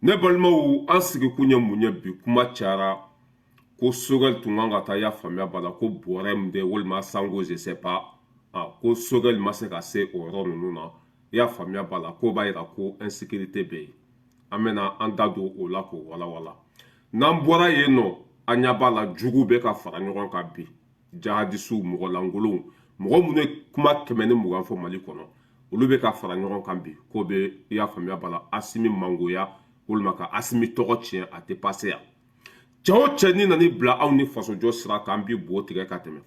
ne balimaw an sigikun ye mun ye bi kuma cayara ko Sogɛli tun kan ka taa y'a faamuya b'a la ko bɔrɛ min tɛ walima sango je sais pas ko Sogɛli ma se ka se o yɔrɔ ninnu na i y'a faamuya b'a la ko b'a yira ko insécurité bɛ yen an bɛna an da don o la k'o walawala n'an bɔra yen nɔ an ɲɛ b'a la jugu bɛ ka fara ɲɔgɔn kan bi jahadisiw mɔgɔlankolonw mɔgɔ minnu ye kuma 120 fɔ Mali kɔnɔ olu bɛ ka fara ɲɔgɔn kan bi k'o bɛ i y'a faamuya b'a la Asimi mangoya walima ka Asimi tɔgɔ tiɲɛ a tɛ passé yan cɛ o cɛ ni nana bila anw ni fasojɔ sira kan an bɛ bo tigɛ ka tɛmɛ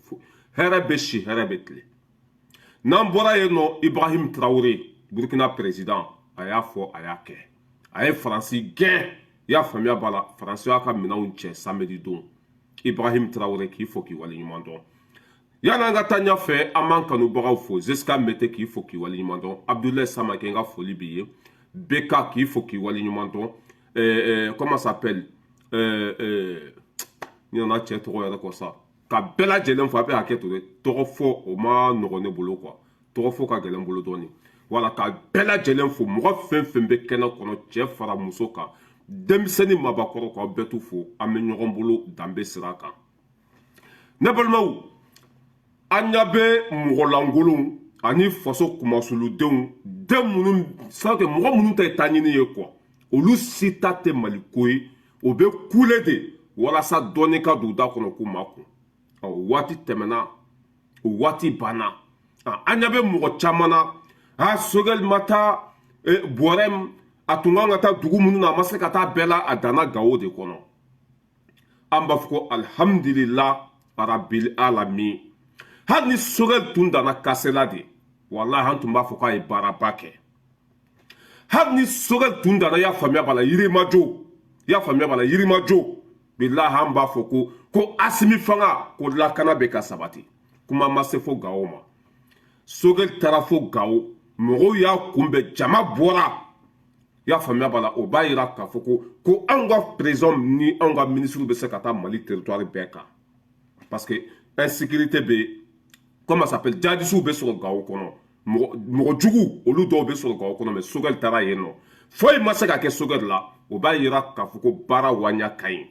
hɛrɛ bɛ si hɛrɛ bɛ tile n'an bɔra yen nɔ Ibrahim Traoré Burkina président a y'a fɔ a y'a kɛ a ye Faransi gɛn i y'a faamuya b'a la Faransi y'a ka minɛnw cɛ samedi don Ibrahim Traoré k'i fɔ k'i waleɲuman dɔn yan'an ka taa ɲɛfɛ an b'an kanubagaw fo Zeska Mete k'i fɔ k'i waleɲuman dɔn Abdoulaye Samake n ka foli b'i ye Beka k'i fɔ k'i waleɲuman dɔn comment ça s'appelle ni nana cɛ tɔgɔ yɛrɛ kɔ sa ka bɛɛ lajɛlen fɔ a bɛ hakɛ to dɛ tɔgɔ fɔ o ma nɔgɔn ne bolo quoi tɔgɔ fɔ ka gɛlɛn n bolo dɔɔni wala ka bɛɛ lajɛlen fo mɔgɔ fɛn fɛn bɛ kɛnɛ kɔnɔ cɛ fara muso kan denmisɛnnin mabakɔrɔ k'aw bɛɛ tu fo an bɛ ɲɔgɔn bolo danbe sira kan ne balimaw an ɲɛ bɛ mɔgɔlankolonw ani faso kumasuludenw den minnu sanke mɔgɔ minnu ta ye taaɲini ye quoi olu si ta tɛ maliko ye o bɛ kule de walasa dɔɔni ka don u da kɔnɔ k'u ma kun waati tɛmɛna o waati banna an ɲɛ bɛ mɔgɔ caman na Sogɛli ma taa bɔrɛ a tun kan ka taa dugu minnu na a ma se ka taa bɛɛ la a danna Gawo de kɔnɔ an b'a fɔ ko alhamdulillah arabil alamin hali ni Sogɛli tun danna kasela de walahi an tun b'a fɔ k'a ye baaraba kɛ hali ni Sogɛli tun danna i y'a faamuya b'a la Yirimajɔ i y'a faamuya b'a la Yirimajɔ bilahi an b'a fɔ ko Asimi fanga ko lakana bɛ ka sabati kuma ma se fo Gawo ma Sogɛli taara fo Gawo mɔgɔw y'a kunbɛn jama bɔra i y'a faamuya b'a la o b'a yira k'a fɔ ko anw ka président ni anw ka ministre bɛ se ka taa Mali territoire bɛɛ kan parce que insécurité bɛ comment ça s'appelle jihadistes bɛ sɔrɔ Gawo kɔnɔ mɔgɔ jugu olu dɔw bɛ sɔrɔ Gawo kɔnɔ mais Sogɛli taara yen nɔ foyi ma se ka kɛ Sogɛli la o b'a yira k'a fɔ ko baara waɲa ka ɲi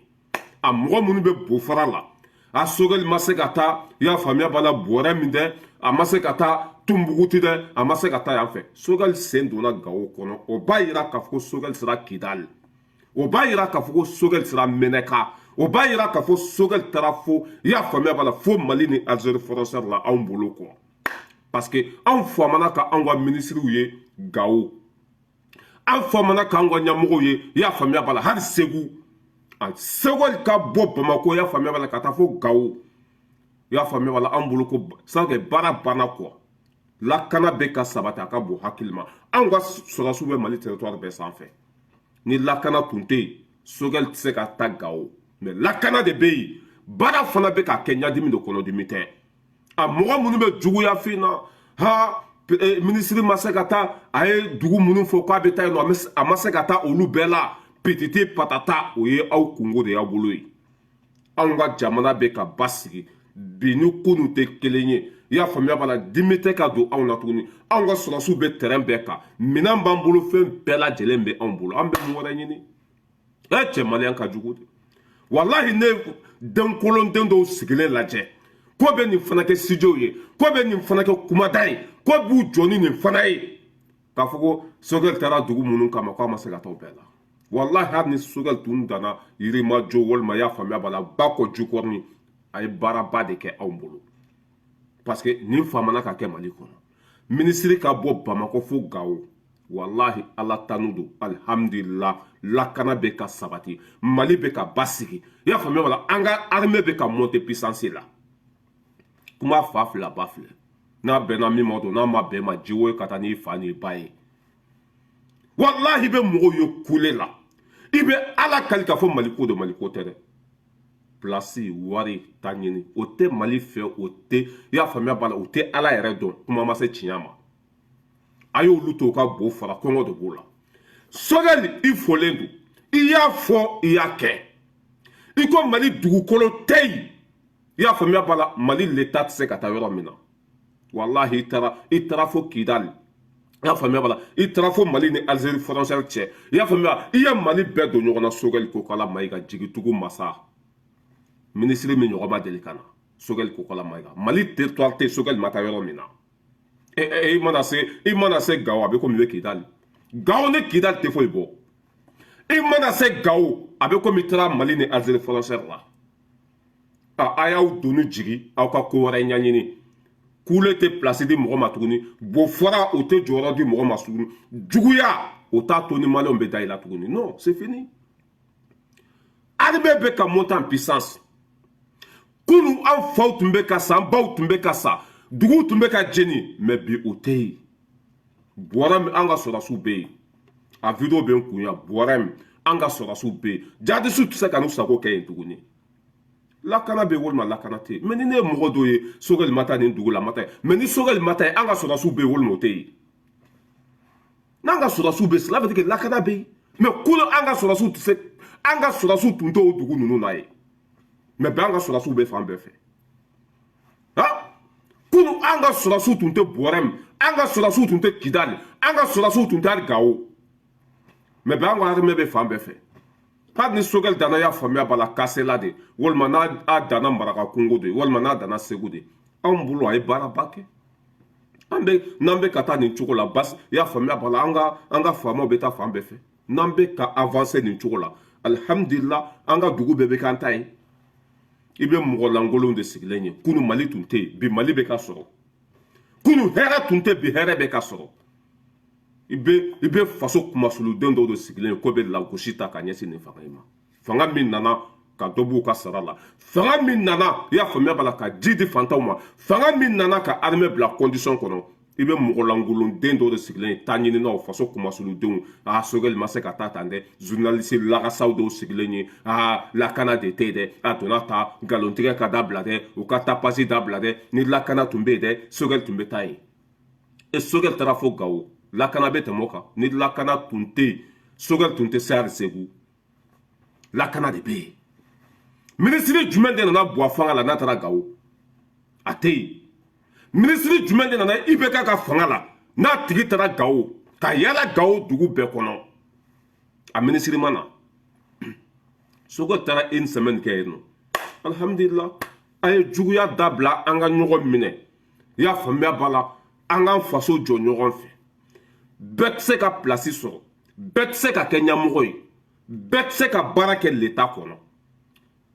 a mɔgɔ minnu bɛ bofara la a Sogɛli ma se ka taa i y'a faamuya b'a la bɔrɛ min tɛ a ma se ka taa Tumbukutu dɛ a ma se ka taa yan fɛ Sogɛli sen donna Gawo kɔnɔ o b'a yira k'a fɔ ko Sogɛli sera Kidali o b'a yira k'a fɔ ko Sogɛli sera Mɛnɛka o b'a yira k'a fɔ Sogɛli taara fo i y'a faamuya b'a la fo Mali ni Algérie frontière la anw bolo quoi parce que anw famana ka anw ka ministres ye Gawo an famana k'anw ka ɲɛmɔgɔw ye i y'a faamuya b'a la hali Segu Sogɛli ka bɔ Bamako i y'a faamuya b'a la ka taa fo Gawo i y'a faamuya b'a la an bolo ko sanke baara banna quoi lakana bɛ ka sabati a ka bon hakili ma anw ka sɔrɔdasiw bɛ Mali territoire bɛɛ sanfɛ ni lakana tun tɛ yen Sogɛli tɛ se ka taa Gawo mais lakana de bɛ yen baara fana bɛ ka kɛ ɲadimi de kɔnɔdimi tɛ a mɔgɔ minnu bɛ juguya fin na ministre ma se ka taa a ye dugu minnu fɔ k'a bɛ taa yen nɔ a ma se ka taa olu bɛɛ la pititi patata o ye aw kungo de y'aw bolo ye anw ka jamana bɛ ka basigi bi ni kunun tɛ kelen ye i y'a faamuya b'a la dimi tɛ ka don anw na tuguni anw ka sɔrɔdasiw bɛ terrain bɛɛ kan minɛn b'an bolo fɛn bɛɛ lajɛlen bɛ anw bolo an bɛ mun wɛrɛ ɲini cɛ maliyɛn ka jugu de walahi ne den kolonden dɔw sigilen lajɛ ko bɛ nin fana kɛ studio ye ko bɛ nin fana kɛ kumada ye ko b'u jɔ ni nin fana ye k'a fɔ ko Sogɛli taara dugu minnu kama k'a ma se ka taa o bɛɛ la walahi hali ni Sogɛli tun danna Yirimajɔ walima i y'a faamuya b'a la Bakɔ Jikɔrɔni a ye baaraba de kɛ anw bolo parce que nin famana ka kɛ Mali kɔnɔ ministre ka bɔ Bamako fo Gawo walahi ala tanu don alhamdulillah lakana bɛ ka sabati Mali bɛ ka basigi i y'a faamuya wala an ka armée bɛ ka monter puissance la kuma fa filɛ ba filɛ n'a bɛnna min ma don n'a ma bɛn ma jiwo ye ka taa n'i fa n'i ba ye walahi bɛ mɔgɔw ye kule la i bɛ ala kali k'a fɔ Maliko don Maliko tɛ dɛ place wari ta ɲini o tɛ Mali fɛ o tɛ i y'a faamuya b'a la o tɛ ala yɛrɛ dɔn kuma ma se tiɲɛ ma a y'olu to ka bo fara kɔngɔ de b'o la Sogɛli i folen don i y'a fɔ i y'a kɛ i ko Mali dugukolo tɛ yen i y'a faamuya b'a la Mali l'état tɛ se ka taa yɔrɔ min na walahi i taara fo Kidali i y'a faamuya bala i taara fo mali ni Algérie frontière cɛ i y'a faamuya i ye mali bɛɛ don ɲɔgɔn na Sogɛli Kokala Mayiga jigitugu masa ministre min ɲɔgɔn ma deli ka na Sogɛli Kokala Mayiga mali territoire tɛ Sogɛli ma taa yɔrɔ min na i mana se Gao a bɛ komi i bɛ Kidali Gao ni Kidali tɛ foyi bɔ i mana se Gao a bɛ komi i taara mali ni Algérie frontière la a y'aw doni jigi aw ka ko wɛrɛ ɲɛɲini kule tɛ place di mɔgɔ ma tuguni bo fɔra o tɛ jɔyɔrɔ di mɔgɔ ma tuguni juguya o t'a to ni maliyɛnw bɛ da i la tuguni non c'est fini armée bɛ ka monter en puissance kunu an faw tun bɛ ka sa an baw tun bɛ ka sa duguw tun bɛ ka jeni mais bi o tɛ yen bɔrɛ min an ka sɔrɔdasiw bɛ yen a video bɛ n kun yan bɔrɛ min an ka sɔrɔdasiw bɛ yen jihadistes tɛ se ka n'u sago kɛ yen tuguni lakana bɛ walima lakana tɛ yen mais ni ne ye mɔgɔ dɔ ye Sogɛli ma taa nin dugu la ma taa mais ni Sogɛli ma taa yen an ka sɔrɔdasiw bɛ yen walima o tɛ yen n'an ka sɔrɔdasiw bɛ yen cela veut dire que lakana bɛ yen mais kunu an ka sɔrɔdasiw tɛ se an ka sɔrɔdasiw tun tɛ o dugu ninnu na yen mais bi an ka sɔrɔdasiw bɛ fan bɛɛ fɛ han kunu an ka sɔrɔdasiw tun tɛ bɔrɛ min an ka sɔrɔdasiw tun tɛ Kidali an ka sɔrɔdasiw tun tɛ hali Gao mais bi an ka armée bɛ fan bɛɛ fɛ hali ni Sogɛli danna y'a faamuya b'a la Kasela de walima n'a danna Maraka Kungo de walima n'a danna Segu de anw bolo a ye baaraba kɛ n'an bɛ ka taa nin cogo la basi y'a faamuya b'a la an ka faamaw bɛ taa fan bɛɛ fɛ n'an bɛ ka avancer nin cogo la alhamdulillah an ka dugu bɛɛ bɛ k'an ta ye i bɛ mɔgɔ lankolonw de sigilen ye kunu Mali tun tɛ yen bi Mali bɛ ka sɔrɔ kunu hɛrɛ tun tɛ bi hɛrɛ bɛ ka sɔrɔ i bɛ faso kumasuluden dɔw de sigilen ko bɛ lagosi ta ka ɲɛsin nin fanga in ma fanga min nana ka dɔ b'u ka sara la fanga min nana i y'a faamuya b'a la ka ji di fantanw ma fanga min nana ka armée bila condition kɔnɔ i bɛ mɔgɔ langolonden dɔw de sigilen ye taa ɲininaw faso kumasuludenw Sogɛli ma se ka taa tan dɛ journaliste lagasaw dɔw sigilen ye lakana de tɛ yen dɛ a donna ta nkalontigɛ ka dabila dɛ u ka taa pasi dabila dɛ ni lakana tun bɛ yen dɛ Sogɛli tun bɛ taa yen Sogɛli taara fo Gao lakana bɛ tɛmɛ o kan ni lakana tun tɛ yen Sogɛli tun tɛ se hali Segu lakana de bɛ yen ministre jumɛn de nana bɔ a fanga la n'a taara Gao a tɛ yen ministre jumɛn de nana IBK ka fanga la n'a tigi taara Gao ka yala Gao dugu bɛɛ kɔnɔ a ministre ma na Sogɛli taara une semaine kɛ yen nɔ alhamdulillah a ye juguya dabila an ka ɲɔgɔn minɛ i y'a faamuya b'a la an k'an faso jɔ ɲɔgɔn fɛ bɛɛ tɛ se ka place sɔrɔ bɛɛ tɛ se ka kɛ ɲɛmɔgɔ ye bɛɛ tɛ se ka baara kɛ l'État kɔnɔ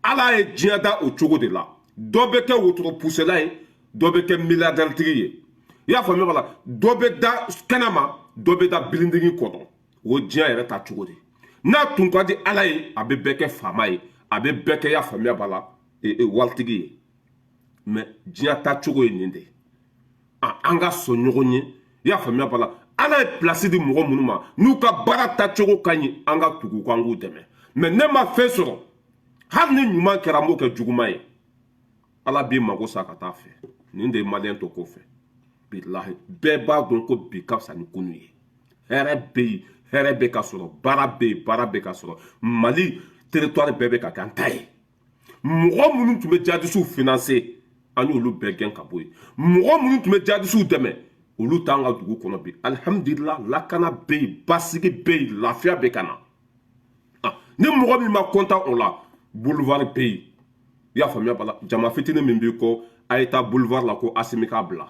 ala ye diɲɛ da o cogo de la dɔ bɛ kɛ wotoro pusela ye dɔ bɛ kɛ milliardaire tigi ye i y'a faamuya b'a la dɔ bɛ da kɛnɛma dɔ bɛ da bilindigi kɔnɔ o diɲɛ yɛrɛ ta cogo de n'a tun ka di ala ye a bɛ bɛɛ kɛ faama ye a bɛ bɛɛ kɛ i y'a faamuya b'a la waritigi ye mais diɲɛ ta cogo ye nin de ye an ka sɔn ɲɔgɔn ye i y'a faamuya b'a la ala ye place di mɔgɔ minnu ma n'u ka baara tacogo ka ɲi an ka tugu k'an k'u dɛmɛ mais ne ma fɛn sɔrɔ hali ni ɲuman kɛra n b'o kɛ juguman ye ala b'i mago sa ka taa fɛ nin de ye maliyɛn to ko fɛ bilahi bɛɛ b'a dɔn ko bi ka fisa ni kunu ye hɛrɛ bɛ yen hɛrɛ bɛ ka sɔrɔ baara bɛ yen baara bɛ ka sɔrɔ mali territoire bɛɛ bɛ ka kɛ an ta ye mɔgɔ minnu tun bɛ jihadistes financer an y'olu bɛɛ gɛn ka bɔ yen mɔgɔ minnu tun bɛ jihadistes dɛmɛ olu t'an ka dugu kɔnɔ bi alhamdulillah lakana bɛ yen basigi bɛ yen lafiya bɛ ka na ni mɔgɔ min ma kontan o la boulevard bɛ yen i y'a faamuya bala jama fitinin min b'i kɔ a ye taa boulevard la ko Asimi k'a bila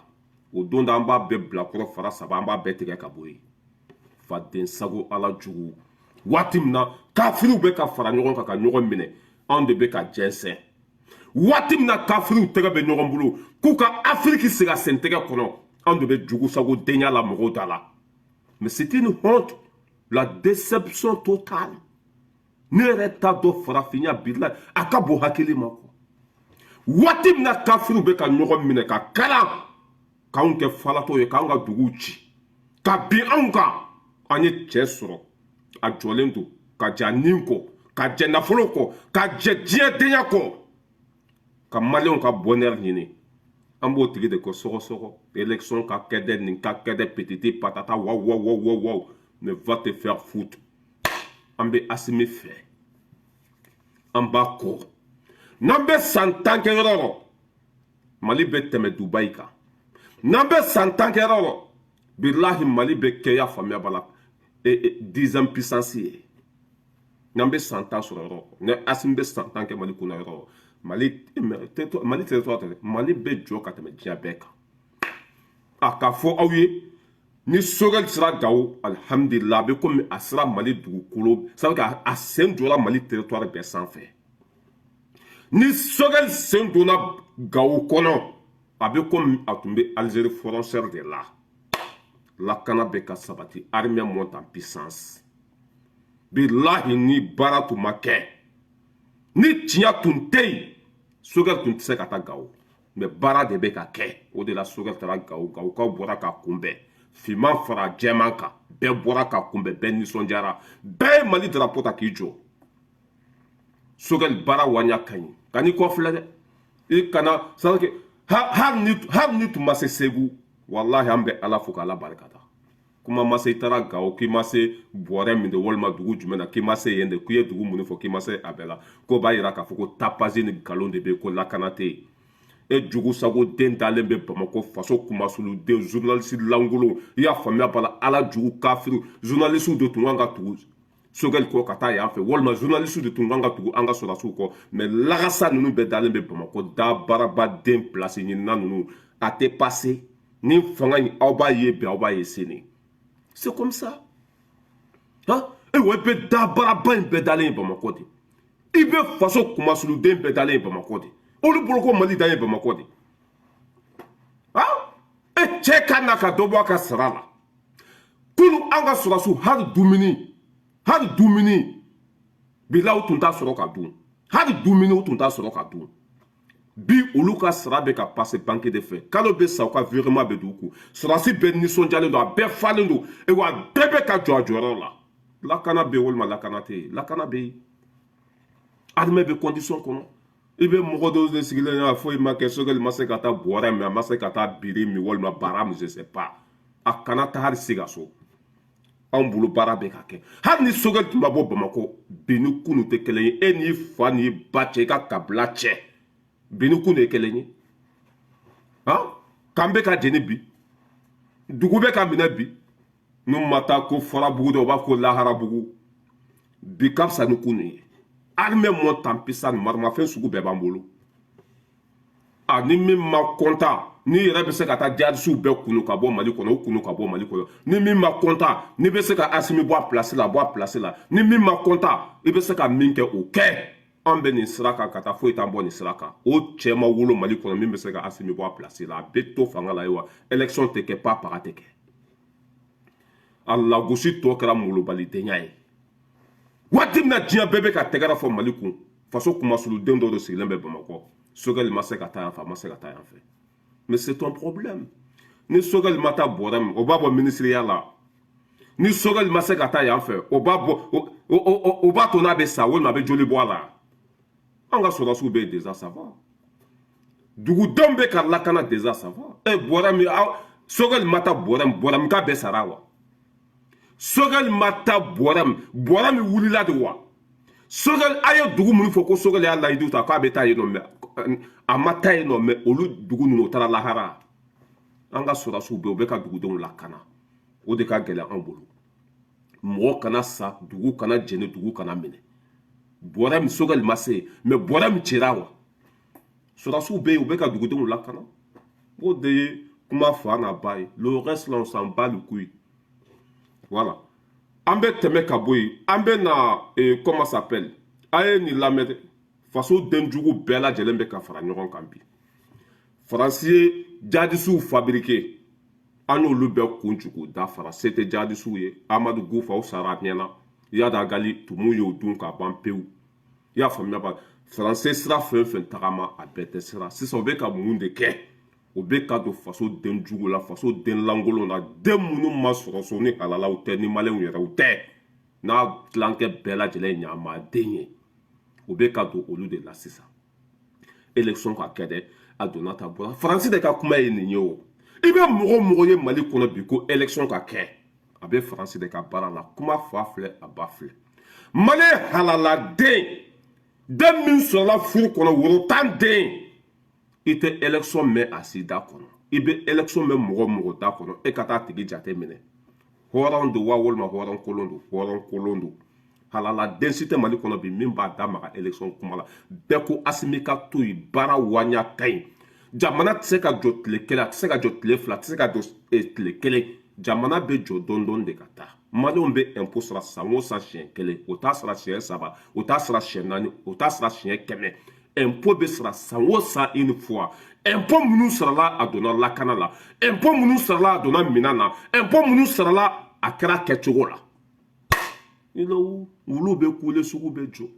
o don da an b'a bɛɛ bila kɔrɔ fara saba an b'a bɛɛ tigɛ ka bɔ yen faden sago ala jugu waati min na kafiriw bɛ ka fara ɲɔgɔn kan ka ɲɔgɔn minɛ anw de bɛ ka jɛnsɛn waati min na kafiriw tɛgɛ bɛ ɲɔgɔn bolo k'u ka Afiriki sigi a sen tɛgɛ kɔnɔ anw de bɛ jugu sago denya la mɔgɔw da la mais c'est une honte la déception totale ne yɛrɛ t'a dɔn farafinya bilahi a ka bon hakili ma quoi waati min na kafiriw bɛ ka ɲɔgɔn minɛ ka kalan k'anw kɛ falatɔ ye k'anw ka duguw ci ka bin anw kan an ye cɛ sɔrɔ a jɔlen don ka jɛ a nin kɔ ka jɛ nafolo kɔ ka jɛ diɲɛdenya kɔ ka maliyɛnw ka bonheur ɲini an b'o tigi de kɔ sɔgɔsɔgɔ élection ka kɛ dɛ nin ka kɛ dɛ petite patata waw mais va te faire foutre an bɛ Asimi fɛ an b'a kɔ n'an bɛ san 10 kɛ yɔrɔ o Mali bɛ tɛmɛ Dubaï kan n'an bɛ san 10 kɛ yɔrɔ o billahi Mali be kɛ y'a faamuya bala 10 ans puissance ye n'an bɛ 100 ans sɔrɔ yɔrɔ ne Assimi bɛ 100 ans kɛ Mali kunna yɔrɔ Mali territoire tɛ dɛ Mali bɛ jɔ ka tɛmɛ diɲɛ bɛɛ kan a ka fɔ aw ye ni Sogɛl sera Gawo alhamdulillah a bɛ komi a sera Mali dugukolo ça veut dire a sen donna Mali territoire bɛɛ sanfɛ ni Sogɛl sen donna Gawo kɔnɔ a bɛ komi a tun bɛ Algérie frontière de la lakana bɛ ka sabati armée monte en puissance billahi ni baara tun ma kɛ ni tiɲɛ tun tɛ yen Sogɛl tun tɛ se ka taa Gawo mais baara de bɛ ka kɛ o de la Sogɛl taara Gawo Gawokaw bɔra ka kunbɛn finman fara jɛman kan bɛɛ bɔra ka kunbɛn bɛɛ nisɔndiyara bɛɛ ye Mali drapeau ta k'i jɔ Sogɛl baara wanya ka ɲi ka n'i kɔfilɛ dɛ i kana c'est que hali ni tun ma se Segu wallahi an bɛ Ala fo k'Ala barikada kuma ma se i taara Gawo k'i ma se bɔrɛ min de walima dugu jumɛn na k'i ma se yen de k'i ye dugu mun fɔ k'i ma se a bɛɛ la ko b'a yira k'a fɔ ko tapage ni nkalon de bɛ ko lakana tɛ yen e jugu sago den dalen bɛ Bamako faso kumasulu den journaliste lankolon i y'a faamuya bala Ala jugu kafiru journaliste de tun kan ka tugu Sogɛl kɔ ka taa yan fɛ walima journaliste de tun kan ka tugu an ka sɔrɔdasiw kɔ mais lagasa ninnu bɛɛ dalen bɛ Bamako da baarabaden place ɲinina ninnu a tɛ passer ni fanga in aw b'a ye bi aw b'a ye sini c'est comme ça hein e wa i bɛ da baaraba in bɛɛ dalen ye Bamako de i bɛ faso kumasuluden bɛɛ dalen ye Bamako de olu bolo ko Mali dan ye Bamako de hein e cɛ ka na ka dɔ bɔ a ka sara la kunu an ka sɔrɔdasiw hali dumuni bilaw tun t'a sɔrɔ ka dun hali dumuni u tun t'a sɔrɔ ka dun bi olu ka sara bɛ ka passer banque de fɛ kalo bɛ sa u ka virement bɛ d'u kun sɔrɔdasi bɛɛ nisɔndiyalen don a bɛɛ falen don wa a bɛɛ bɛ ka jɔ a jɔyɔrɔ la lakana bɛ yen walima lakana tɛ yen lakana bɛ yen armée bɛ condition kɔnɔ i bɛ mɔgɔ dɔw de sigilen ɲɛna foyi ma kɛ Sogɛl ma se ka taa bɔrɛ min a ma se ka taa biri min walima bara min je sais pas a kana taa hali Sikaso anw bolo baara bɛ ka kɛ hali ni Sogɛl tun ma bɔ Bamako bi ni kunu tɛ kelen ye e n'i fa n'i ba cɛ i ka kabila cɛ bi ni kunu ye kelen ye kan bɛ ka jeni bi dugu bɛ ka minɛ bi n'u ma taa ko Farabugu dɔ u b'a fɔ ko Laharabugu bi ka fisa ni kunu ye armée monte en puissance maramafɛn sugu bɛɛ b'an bolo ni min ma kontan ni yɛrɛ bɛ se ka taa jihadisiw bɛɛ kunu ka bɔ Mali kɔnɔ o kunu ka bɔ Mali kɔnɔ ni min ma kontan ni bɛ se ka Assimi bɔ a place la bɔ a place la ni min ma kontan i bɛ se ka min kɛ o kɛ an bɛ nin sira kan ka taa foyi t'an bɔ nin sira kan o cɛ ma wolo Mali kɔnɔ min bɛ se ka Assimi bɔ a place la a bɛ to fanga la ye wa élection tɛ kɛ paga tɛ kɛ a lagosi tɔ kɛra molobalidenya ye waati min na diɲɛ bɛɛ bɛ ka tɛgɛrɛ fɔ Mali kun faso kumasuluden dɔ de sigilen bɛ Bamako Sogɛl ma se ka taa yan fɛ a ma se ka taa yan fɛ mais c'est ton problème ni Sogɛl ma taa bɔrɛ min o b'a bɔ ministériya la ni Sogɛl ma se ka taa yan fɛ o b'a to n'a bɛ sa walima a bɛ joli bɔ a la an ka sɔrɔdasiw bɛ yen déjà ça va dugudenw bɛ ka lakana déjà ça va bɔrɛ min Sogɛl ma taa bɔrɛ min k'a bɛɛ sara wa Sogɛl ma taa bɔrɛ min wulila de wa Sogɛl a ye dugu minnu fɔ ko Sogɛl y'a layidu ta k'a bɛ taa yen nɔ mais a ma taa yen nɔ mais olu dugu ninnu o taara lahara an ka sɔrɔdasiw bɛ yen u bɛ ka dugudenw lakana o de ka gɛlɛn an bolo mɔgɔ kana sa dugu kana jeni dugu kana minɛ bɔrɛ min Sogɛl ma se yen mais bɔrɛ min cira wa sɔrɔdasiw bɛ yen u bɛ ka dugudenw lakana o de ye kuma fa n'a ba ye le reste là on s'en bat le couille voilà an bɛ tɛmɛ ka bɔ yen an bɛ na comment ça s'appelle a ye nin lamɛn dɛ faso den jugu bɛɛ lajɛlen bɛ ka fara ɲɔgɔn kan bi faransi ye jihadisiw fabriqué an y'olu bɛɛ kun jugu dafara se tɛ jihadisiw ye Amadu Gufaw sara a ɲɛna Yada Gali tumu y'o dun ka ban pewu i y'a faamuya ba faransi sira fɛn fɛn tagama a bɛɛ tɛ sira sisan u bɛ ka mun de kɛ o bɛ ka don faso den jugu la faso den lankolon na den minnu ma sɔrɔ so ni halalaw tɛ ni maliyɛnw yɛrɛw tɛ n'a tilankɛ bɛɛ lajɛlen ye ɲamaden ye o bɛ ka don olu de la sisan élection ka kɛ dɛ a donna ta bɔra faransi de ka kuma ye nin ye o i bɛ mɔgɔ o mɔgɔ ye Mali kɔnɔ bi ko élection ka kɛ a bɛ faransi de ka baara la kuma fa filɛ a ba filɛ maliyɛn halaladen den min sɔrɔla furu kɔnɔ woro 10 den i tɛ élection mɛn a sida kɔnɔ i bɛ élection bɛ mɔgɔ mɔgɔ da kɔnɔ e ka taa tigi jate minɛ hɔrɔn don wa walima hɔrɔn kolon don halala densi tɛ mali kɔnɔ bi min b'a da maga élection kuma la bɛɛ ko Asimi ka to yen baara waɲa ka ɲi jamana tɛ se ka jɔ tile kelen a tɛ se ka jɔ tile fila a tɛ se ka jɔ tile kelen jamana bɛ jɔ dɔɔni de ka taa maliɲɛnw bɛ impôt sara san o san siɲɛ kelen o t'a sara siɲɛ saba o t'a sara siɲɛ naani o t'a sara siɲɛ kɛmɛ impôt bɛ sara san o san une fois impôt minnu sarala a donna lakana la impôt minnu sarala a donna minan na impôt minnu sarala a kɛra kɛcogo la wulu bɛ kule sugu bɛ jɔ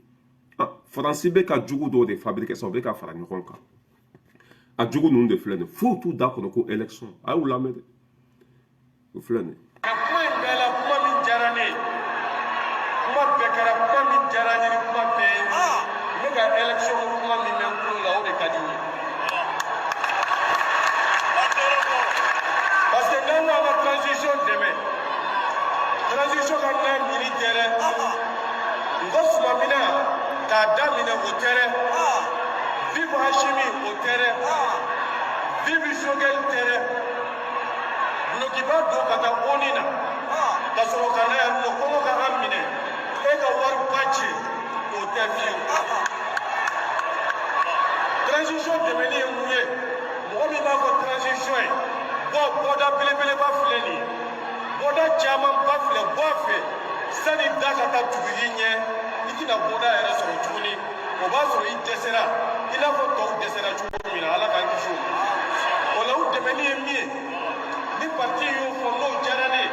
faransi bɛ ka jugu dɔw de fabriquer sa u bɛ ka fara ɲɔgɔn kan a jugu ninnu de filɛ nin foyi t'u da kɔnɔ ko élection a y'u lamɛn dɛ o filɛ nin kuma in bɛɛ la kuma min diyara ne ye kuma bɛɛ kɛra kuma min diyara n ye ni kuma bɛɛ ye ne ka élection kuma min bɛ n kulo la o de ka di n ye parce que n'an k'an ka transition dɛmɛ transition ka n'a miiri tɛ dɛ n ko sumamina k'a daminɛ o tɛ dɛ vive Hashimi o tɛ dɛ vive Sogɛli tɛ dɛ dulokiba don ka taa ONU na ka sɔrɔ ka na yan nɔ kɔngɔ ka an minɛ e ka wari ba ci o tɛ fiyewu transition dɛmɛni ye mun ye mɔgɔ min b'a fɔ transition ye bɔda belebeleba filɛ nin ye bɔda camanba filɛ bɔ a fɛ sani da ka taa tugu i ɲɛ i tɛna bɔda yɛrɛ sɔrɔ tuguni o b'a sɔrɔ i dɛsɛra i n'a fɔ tɔw dɛsɛra cogo min na ala k'an kisi o ma o la u dɛmɛni ye min ye ni parti y'o fɔ n'o diyara ne ye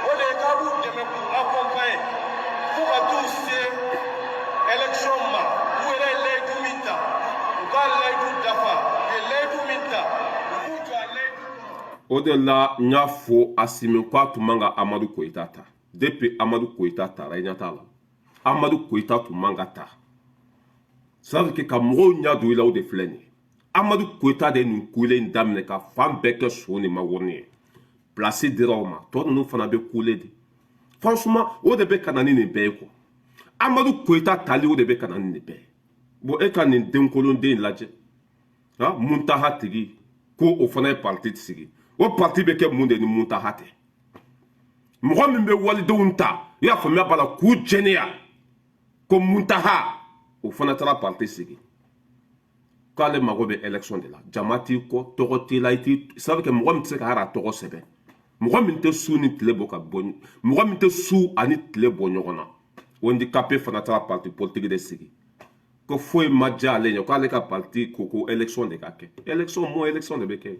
o de ye k'a b'u dɛmɛ k'u accompagner fo ka t'u se élection ma u yɛrɛ ye layidu min ta u k'a layidu dafa u ye layidu min ta u k'u jɔ a layidu kɔnɔ. o de la n y'a fɔ Asimi k'a tun man ka Amadu Koyita ta depuis Amadu Koyita taara i ɲɛ t'a la Amadu Koyita tun man ka ta ça veut dire que ka mɔgɔw ɲɛ don i la o de filɛ nin ye Amadu Koyita de ye nin kule in daminɛ ka fan bɛɛ kɛ so ni magɔrɔni ye place dira o ma tɔ ninnu fana bɛ kule de franchement o de bɛ ka na ni nin bɛɛ ye quoi Amadu Koyita tali o de bɛ ka na ni nin bɛɛ ye bon e ka nin denkolonden lajɛ Muntaha tigi ko o fana ye parti sigi o parti bɛ kɛ mun de ni Muntaha tɛ mɔgɔ min bɛ walidenw ta i y'a faamuya b'a la k'u jɛnɛya ko Muntaha o fana taara parti sigi k'ale mago bɛ élection de la jama t'i kɔ tɔgɔ t'i la i t'i ça veut dire que mɔgɔ min tɛ se ka hali a tɔgɔ sɛbɛn mɔgɔ min tɛ su ni tile bɔ ka bɔ mɔgɔ min tɛ su ani tile bɔ ɲɔgɔn na o handicapé fana taara parti politique de sigi ko foyi ma diya ale ɲɛ k'ale ka parti ko élection de ka kɛ élection mun élection de bɛ kɛ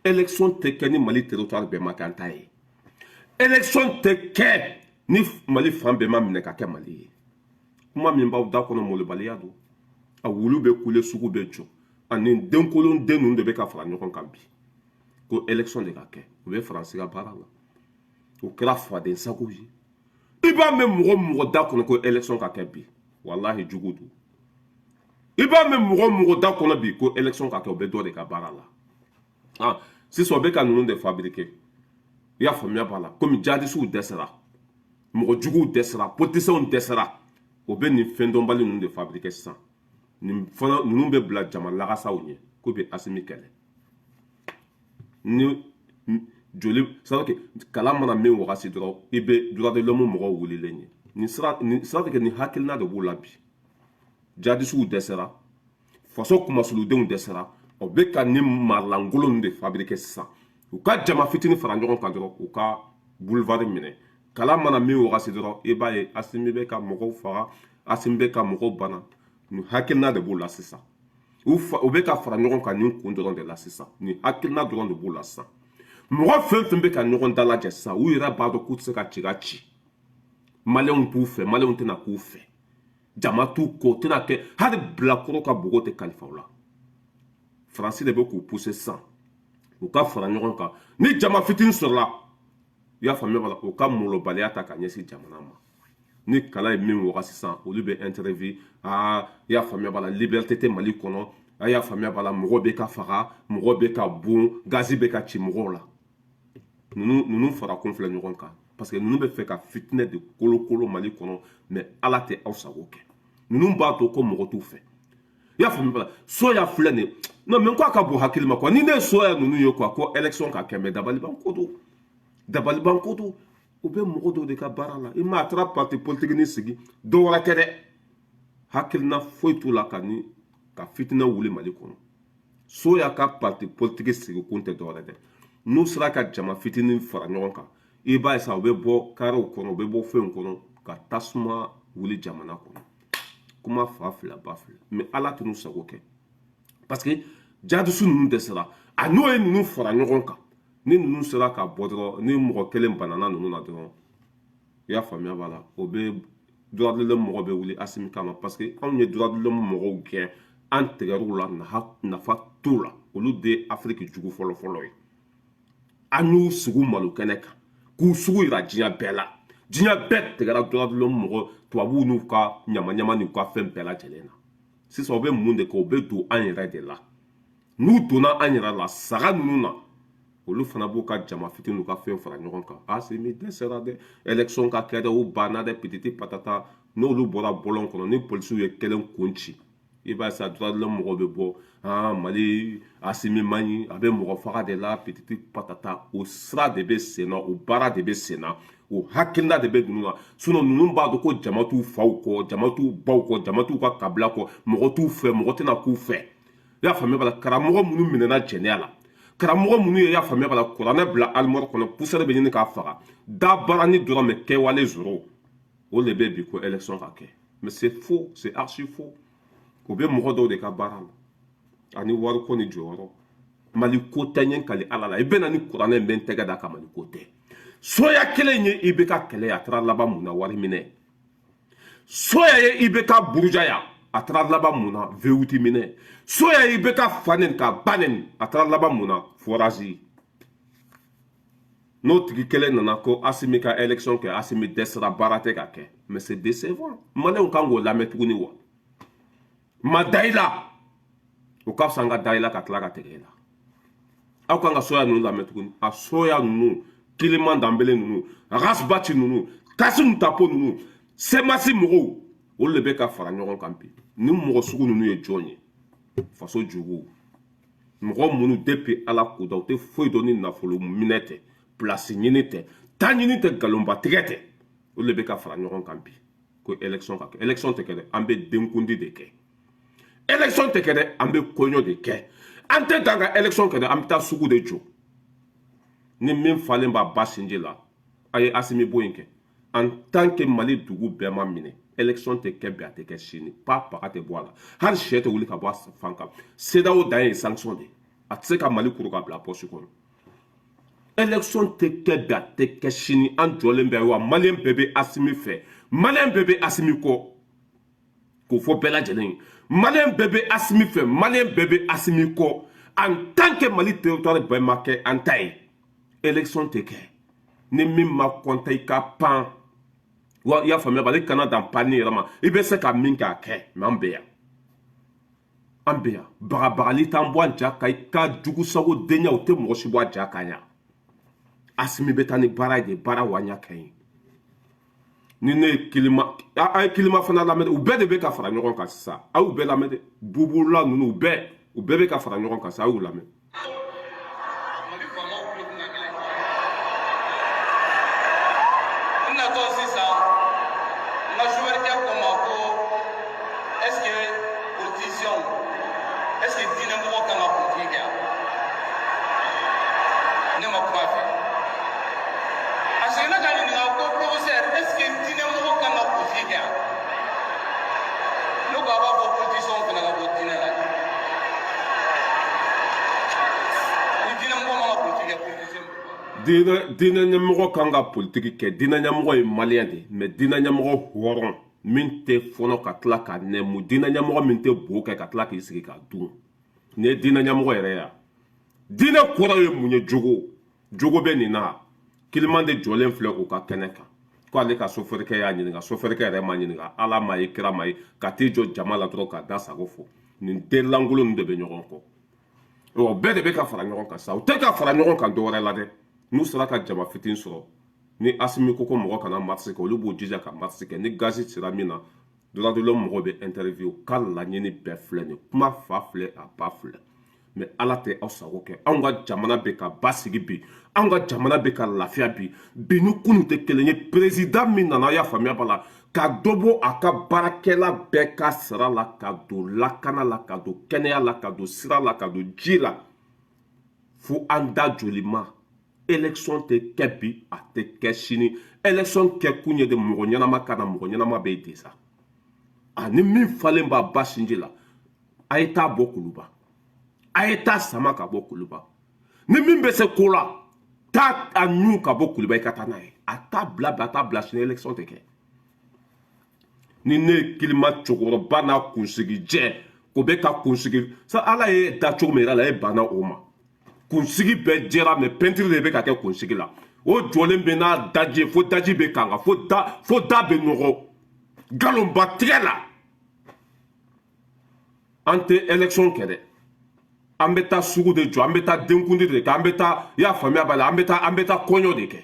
élection tɛ kɛ ni Mali territoire bɛɛ ma kɛ an ta ye élection tɛ kɛ ni Mali fan bɛɛ ma minɛ ka kɛ Mali ye kuma min b'aw da kɔnɔ molobaliya don a wulu bɛ kule sugu bɛ jɔ ani denkolon den ninnu de bɛ ka fara ɲɔgɔn kan bi ko élection de ka kɛ u bɛ faransi ka baara la o kɛra faden sago ye i b'a mɛn mɔgɔ mɔgɔ da kɔnɔ ko élection ka kɛ bi walahi jugu don i b'a mɛn mɔgɔ mɔgɔ da kɔnɔ bi ko élection ka kɛ o bɛ dɔ de ka baara la sisan o bɛ ka ninnu de fabriquer i y'a faamuya b'a la komi jadisiw dɛsɛra mɔgɔ juguw dɛsɛra politisiyɛnw dɛsɛra o bɛ nin fɛn dɔnbali ninnu de fabriquer sisan ninnu bɛ bila jama lagasaw ɲɛ ko bɛ Asimi kɛlɛ ni joli c'est que kalan mana min wagati dɔrɔn i bɛ droit de l'homme mɔgɔw wulilen ye nin sira c'est que nin hakilina de b'u la bi jadisiw dɛsɛra faso kumasuludenw dɛsɛra o bɛ ka nin maralangolo de fabriquer sisan u ka jama fitinin fara ɲɔgɔn kan dɔrɔn u ka boulevard minɛ kalan mana min wagati dɔrɔn i b'a ye Asimi bɛ ka mɔgɔw faga Asimi bɛ ka mɔgɔw bana nin hakilina de b'u la sisan u bɛ ka fara ɲɔgɔn kan nin kun dɔrɔn de la sisan nin hakilina dɔrɔn de b'u la sisan mɔgɔ fɛn fɛn bɛ ka ɲɔgɔn dalajɛ sisan u yɛrɛ b'a dɔn k'u tɛ se ka ciga ci maliyɛnw t'u fɛ maliyɛnw tɛna k'u fɛ jama t'u kɔ u tɛna kɛ hali bilakoro ka bogo tɛ kalifa u la faransi de bɛ k'u pousser sisan u ka fara ɲɔgɔn kan ni jama fitinin sɔrɔla i y'a faamuya b'a la u ka molobaliya ta ka ɲɛsin jamana ma ni kala ye min waga sisan olu bɛ interview i y'a faamuya b'a la liberté tɛ Mali kɔnɔ a y'a faamuya b'a la mɔgɔ bɛ ka faga mɔgɔ bɛ ka bon gazi bɛ ka ci mɔgɔw la ninnu fara kun filɛ ɲɔgɔn kan parce que ninnu bɛ fɛ ka fitinɛ de kolokolo Mali kɔnɔ mais ala tɛ aw sago kɛ ninnu b'a to ko mɔgɔ t'u fɛ i y'a faamuya b'a la soya filɛ nin non mais quoi ka bo hakilima quoi ni ne soya nunu yo quoi ko élection ka kembe dabali bankodo o be mogo do de ka bara la i ma tra parti politique ni sigi do wala kede hakilina foyi t'u la ka fitina wuli mali kɔnɔ soya ka parti politique sigi kun tɛ dɔwɛrɛ dɛ n'u sera ka jama fitinin fara ɲɔgɔn kan i b'a ye sa u bɛ bɔ karew kɔnɔ u bɛ bɔ fɛnw kɔnɔ ka tasuma wuli jamana kɔnɔ kuma fa fila ba fila mais ala tɛ n'u sago kɛ parce que jaadusu ninnu dɛsɛra a n'o ye ninnu fara ɲɔgɔn kan ni ninnu sera ka bɔ dɔrɔn ni mɔgɔ kelen banana ninnu na dɔrɔn i y'a faamuya b'a la o bɛ duradilɛ mɔgɔ bɛ wuli Asimi kama parce que anw ye duradilɛ mɔgɔw gɛn an tigɛr'u la nafa t'u la olu de ye Afiriki jugu fɔlɔ-fɔlɔ ye an y'u sigi malo kɛnɛ kan k'u sugu yira diɲɛ bɛɛ la diɲɛ bɛɛ tigɛra duradilɛ mɔgɔ tubabuw n'u ka ɲama-ɲama n'u ka fɛn bɛɛ lajɛlen na sisan u bɛ mun de kɛ u bɛ don an yɛrɛ de la n'u donna an yɛrɛ la saga ninnu na olu fana b'u ka jama fitinin n'u ka fɛn fara ɲɔgɔn kan Asimi dɛsɛra dɛ élection ka kɛ dɛ u banna dɛ pititi patata n'olu bɔra bɔlɔn kɔnɔ ni polisiw ye kelen kun ci i b'a ye sa duradilɛ mɔgɔw bɛ bɔ Mali Asimi man ɲi a bɛ mɔgɔ faga de la pititi patata o sira de bɛ sen na o baara de bɛ sen na o hakilina de bɛ ninnu na sinon ninnu b'a dɔn ko jama t'u faw kɔ jama t'u baw kɔ jama t'u ka kabila kɔ mɔgɔ t'u fɛ mɔgɔ tɛna k'u fɛ i y'a faamuya b'a la karamɔgɔ minnu minɛna jɛnɛya la karamɔgɔ minnu ye i y'a faamuya b'a la kuranɛ bila alimɔri kɔnɔ pusɛri bɛ ɲini k'a faga da barani dɔrɔn mɛ kɛwale zoro o de bɛ bi ko élection ka kɛ mais c'est faux c'est archi faux o bɛ mɔgɔ dɔw de ka baara la ani wariko ni jɔyɔrɔ mali ko tɛ ɲɛ kali ala la i bɛ na ni kuranɛ bɛ n tɛgɛ da ka mali ko tɛ soya kelen ye i bɛ ka kɛlɛ a taara laban mun na wari minɛ soya ye i bɛ ka burujaya a taara laban mun na vewuti minɛ soya ye i bɛ ka fanen ka banen a taara laban mun na forage n'o tigi kelen nana ko Asimi ka élection kɛ Asimi dɛsɛra baara tɛ ka kɛ mais c'est décevant maliyɛnw kan k'o lamɛn tuguni wa ma da i la o ka fisa an ka da i la ka tila ka tigɛ i la aw kan ka soya ninnu lamɛn tuguni a soya ninnu Kiliman Danbele ninnu Rasbati ninnu Kasimu Tapo ninnu Semasi mɔgɔw olu de bɛ ka fara ɲɔgɔn kan bi ni mɔgɔ sugu ninnu ye jɔn ye faso juguw mɔgɔ minnu depuis ala koda u tɛ foyi dɔn ni nafolo minɛ tɛ place ɲini tɛ ta ɲini tɛ galonba tigɛ tɛ olu de bɛ ka fara ɲɔgɔn kan bi ko élection ka kɛ élection tɛ kɛ dɛ an bɛ denkundi de kɛ élection tɛ kɛ dɛ an bɛ kɔɲɔ de kɛ an tɛ dan ka élection kɛ dɛ an bɛ taa sugu de jɔ ni min falen b'a ba sinji la a ye Asimi bo in kɛ en tant que Mali dugu bɛɛ ma minɛ élection tɛ kɛ bi a tɛ kɛ sini pa paga tɛ bɔ a la hali sɛ tɛ wuli ka bɔ a fan kan CEDEAO dan ye sanction de a tɛ se ka Mali kuru ka bila poche kɔnɔ élection tɛ kɛ bi a tɛ kɛ sini an jɔlen bɛ wa maliyɛn bɛɛ bɛ Asimi fɛ maliyɛn bɛɛ bɛ Asimi kɔ k'o fɔ bɛɛ lajɛlen ye maliyɛn bɛɛ bɛ Asimi fɛ maliyɛn bɛɛ bɛ Asimi kɔ en tant que Mali territoire bɛɛ ma kɛ an ta ye élection tɛ kɛ ni min ma kɔnta i ka pan wa i y'a faamuya bali kana dan panni yɛrɛ ma i bɛ se ka min k'a kɛ mais an bɛ yan an bɛ yan bagabagali t'an bɔ a ja kan i ka jugu sago denya o tɛ mɔgɔ si bɔ a ja kan yan Asimi bɛ taa ni baara ye de baara waɲa ka ɲi ni ne ye Kilima a ye Kilima fana lamɛn u bɛɛ de bɛ ka fara ɲɔgɔn kan sisan a y'u bɛɛ lamɛn dɛ bubula ninnu u bɛɛ bɛ ka fara ɲɔgɔn kan sisan a y'u lamɛn. Diinɛ ɲɛmɔgɔ kan ka politiki kɛ diinɛ ɲɛmɔgɔ ye maliyɛn de mais diinɛ ɲɛmɔgɔ hɔrɔn min tɛ fɔnɔ ka tila ka nɛmu diinɛ ɲɛmɔgɔ min tɛ bo kɛ ka tila k'i sigi ka dun nin ye diinɛ ɲɛmɔgɔ yɛrɛ ya diinɛ kɔrɔ ye mun ye jogo bɛ nin na Kiliman de jɔlen filɛ o ka kɛnɛ kan ko ale ka sofɛrikɛ y'a ɲininka sofɛrikɛ yɛrɛ ma ɲininka ala ma ye kira ma ye ka t'i jɔ jama la dɔrɔn ka da sago fɔ nin den lankolon ninnu de bɛ ɲɔgɔn kɔ o bɛɛ de bɛ ka fara ɲɔgɔn kan sa u tɛ ka fara ɲɔgɔn kan dɔwɛrɛ la dɛ n'u sera ka jama fitinin sɔrɔ ni Asimi ko mɔgɔ kana marche kɛ olu b'o jija ka marche kɛ ni gazi sera min na duradilɛ mɔgɔw bɛ interview ka laɲini bɛɛ filɛ nin kuma fa filɛ a ba filɛ mais ala tɛ aw sago kɛ anw ka jamana bɛ ka basigi bi anw ka jamana bɛ ka lafiya bi ni kunun tɛ kelen ye président min nana y'a faamuya b'a la ka dɔ bɔ a ka baarakɛla bɛɛ ka sara la ka don lakana la ka don kɛnɛya la ka don sira la ka don ji la fo an da joli ma élection tɛ kɛ bi a tɛ kɛ sini élection kɛ kun ye de mɔgɔ ɲɛnama ka na mɔgɔ ɲɛnama bɛ yen de sa ani min falen b'a ba sinji la a ye taa bɔ kuluba a ye taa sama ka bɔ kuluba ni min bɛ se ko la taa a ɲu ka bɔ kuluba i ka taa n'a ye a t'a bila bi a t'a bila sini élection tɛ kɛ ni ne ye kilima cɛkɔrɔba n'a kunsigi jɛ ko bɛ ka kunsigi sa ala ye da cogo min yɛrɛ la e banna o ma kunsigi bɛɛ jɛra mɛ pɛntiri de bɛ ka kɛ kunsigi la o jɔlen bɛ n'a daji fo daji bɛ kanga fo da bɛ nɔgɔ nkalonba tigɛ la an tɛ élection kɛ dɛ an bɛ taa sugu de jɔ an bɛ taa denkundi de kɛ an bɛ taa i y'a faamuya b'a la an bɛ taa kɔɲɔ de kɛ